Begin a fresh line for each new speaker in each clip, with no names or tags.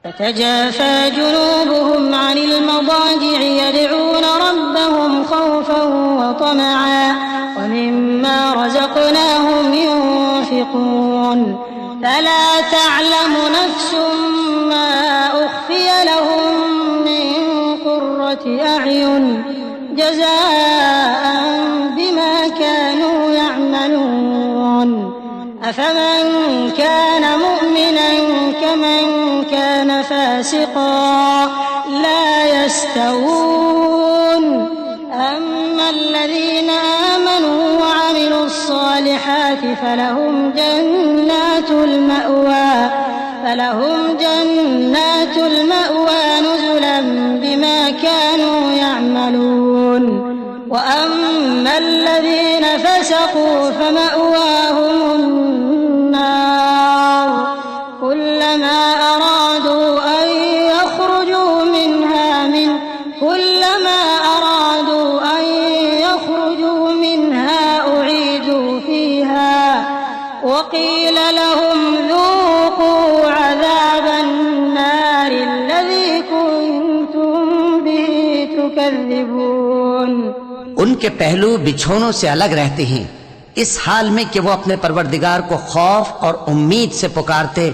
تتجافى جنوبهم عن المضاجع يدعون ربهم خوفا وطمعا ومما رزقناهم ينفقون فلا تعلم نفس ما أخفي لهم من قرة أعين جزاء بما كانوا يعملون أفمن كان مؤمنا كمن كان فاسقا لا يستوون أما الذين آمنوا وعملوا الصالحات فلهم جنات المأوى نزلا بما كانوا يعملون وأما الذين فسقوا فمأواهم النار كلما أرادوا أن يخرجوا منها أعيدوا فيها وقيل لهم ذوقوا عذاب النار الذي كنتم به تكذبون.
ان کے پہلو بچھونوں سے الگ رہتے ہیں اس حال میں کہ وہ اپنے پروردگار کو خوف اور امید سے پکارتے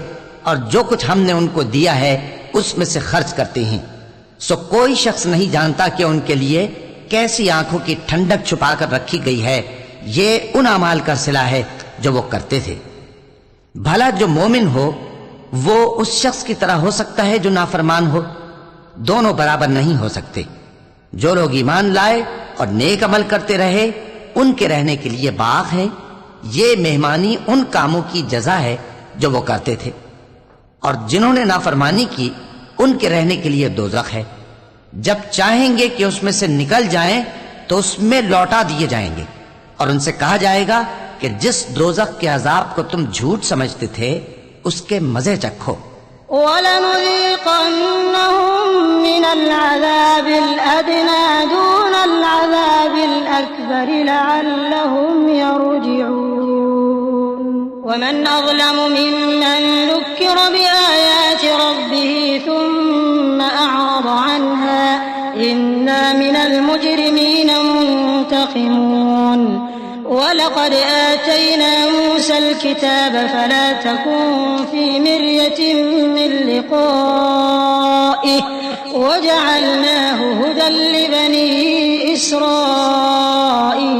اور جو کچھ ہم نے ان کو دیا ہے اس میں سے خرچ کرتے ہیں. سو کوئی شخص نہیں جانتا کہ ان کے لیے کیسی آنکھوں کی ٹھنڈک چھپا کر رکھی گئی ہے. یہ ان اعمال کا صلہ ہے جو وہ کرتے تھے. بھلا جو مومن ہو وہ اس شخص کی طرح ہو سکتا ہے جو نافرمان ہو؟ دونوں برابر نہیں ہو سکتے. جو لوگ ایمان لائے اور نیک عمل کرتے رہے ان کے رہنے کے لیے باغ ہیں. یہ مہمانی ان کاموں کی جزا ہے جو وہ کرتے تھے. اور جنہوں نے نافرمانی کی ان کے رہنے کے لیے دوزخ ہے. جب چاہیں گے کہ اس میں سے نکل جائیں تو اس میں لوٹا دیے جائیں گے اور ان سے کہا جائے گا کہ جس دوزخ کے عذاب کو تم جھوٹ سمجھتے تھے اس کے مزے چکھو.
وَلَنُذِيقَنَّهُم مِّنَ الْعَذَابِ الْأَدْنَىٰ دُونَ الْعَذَابِ الْأَكْبَرِ لَعَلَّهُمْ يَرْجِعُونَ. وَمَنْ أَظْلَمُ مِمَّن ذُكِّرَ بِآيَاتِ رَبِّهِ ثُمَّ أَعْرَضَ عَنْهَا إِنَّا مِنَ الْمُجْرِمِينَ مُنتَقِمُونَ. وَلَقَدْ آتَيْنَا مُوسَى الْكِتَابَ فَلَا تَكُن فِي مِرْيَةٍ مِّن لِّقَائِهِ وَجَعَلْنَاهُ هُدًى لِّبَنِي إِسْرَائِيلَ.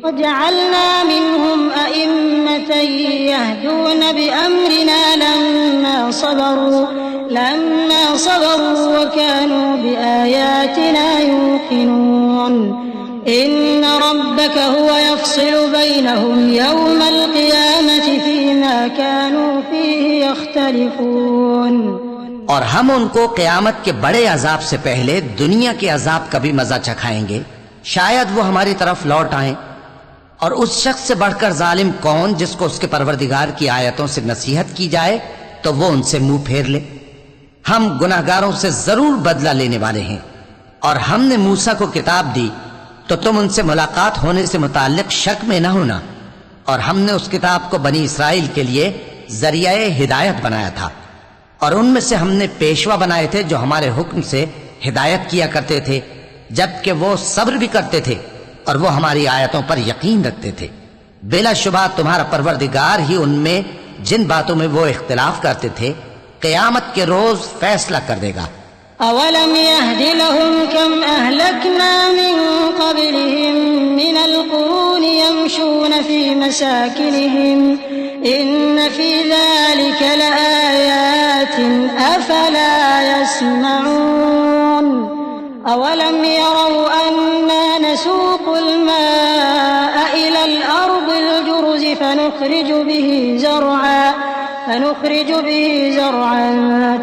وَجَعَلْنَا مِنْهُمْ أَئِمَّةً يَهْدُونَ بِأَمْرِنَا لَمَّا صَبَرُوا وَكَانُوا بِآيَاتِنَا يُوقِنُونَ. إِنَّ رَبَّكَ هُوَ يَفْصِلُ بَيْنَهُمْ يَوْمَ الْقِيَامَةِ فِيمَا كَانُوا فِيهِ يَخْتَلِفُونَ.
اور ہم ان کو قیامت کے بڑے عذاب سے پہلے دنیا کے عذاب کا بھی مزہ چکھائیں گے. شاید وہ ہماری طرف لوٹ آئیں. اور اس شخص سے بڑھ کر ظالم کون جس کو اس کے پروردگار کی آیتوں سے نصیحت کی جائے تو وہ ان سے منہ پھیر لے. ہم گناہگاروں سے ضرور بدلہ لینے والے ہیں. اور ہم نے موسیٰ کو کتاب دی تو تم ان سے ملاقات ہونے سے متعلق شک میں نہ ہونا. اور ہم نے اس کتاب کو بنی اسرائیل کے لیے ذریعہ ہدایت بنایا تھا. اور ان میں سے ہم نے پیشوا بنائے تھے جو ہمارے حکم سے ہدایت کیا کرتے تھے جبکہ وہ صبر بھی کرتے تھے اور وہ ہماری آیتوں پر یقین رکھتے تھے. بلا شبہ تمہارا پروردگار ہی ان میں جن باتوں میں وہ اختلاف کرتے تھے قیامت کے روز فیصلہ کر دے گا.
أَوَلَمْ يَهْدِ لَهُمْ كَمْ أَهْلَكْنَا مِنْ قَبْلِهِمْ مِنَ الْقُرُونِ يَمْشُونَ فِي مَسَاكِنِهِمْ إِنَّ فِي ذَلِكَ لَآيَاتٍ أَفَلَا يَسْمَعُونَ. أَوَلَمْ يَرَوْا أَنَّا نَسُوقُ الْمَاءَ إِلَى الْأَرْضِ الْجُرُزِ فَنُخْرِجُ به زرعا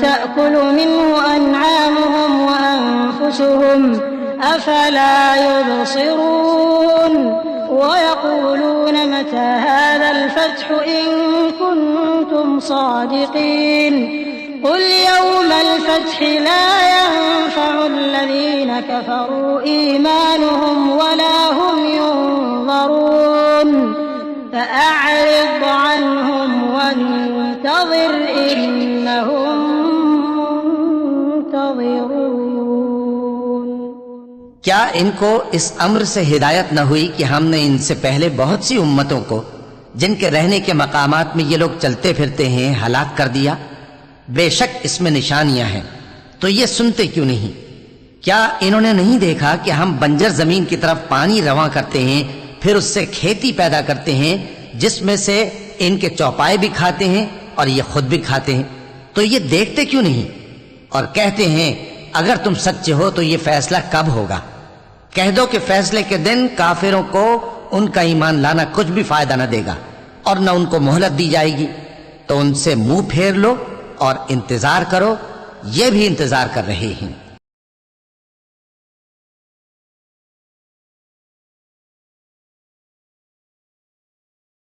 تأكل منه أنعامهم وأنفسهم أفلا يبصرون. ويقولون متى هذا الفتح إن كنتم صادقين قل يوم الفتح لا ينفع الذين كفروا إيمانهم ولا هم ينظرون. فأعرض عنهم وانتظر إنهم
کیا ان کو اس امر سے ہدایت نہ ہوئی کہ ہم نے ان سے پہلے بہت سی امتوں کو جن کے رہنے کے مقامات میں یہ لوگ چلتے پھرتے ہیں ہلاک کر دیا؟ بے شک اس میں نشانیاں ہیں، تو یہ سنتے کیوں نہیں؟ کیا انہوں نے نہیں دیکھا کہ ہم بنجر زمین کی طرف پانی رواں کرتے ہیں، پھر اس سے کھیتی پیدا کرتے ہیں جس میں سے ان کے چوپائے بھی کھاتے ہیں اور یہ خود بھی کھاتے ہیں، تو یہ دیکھتے کیوں نہیں؟ اور کہتے ہیں اگر تم سچے ہو تو یہ فیصلہ کب ہوگا؟ کہہ دو کہ فیصلے کے دن کافروں کو ان کا ایمان لانا کچھ بھی فائدہ نہ دے گا اور نہ ان کو مہلت دی جائے گی، تو ان سے منہ پھیر لو اور انتظار کرو، یہ بھی انتظار کر رہے ہیں۔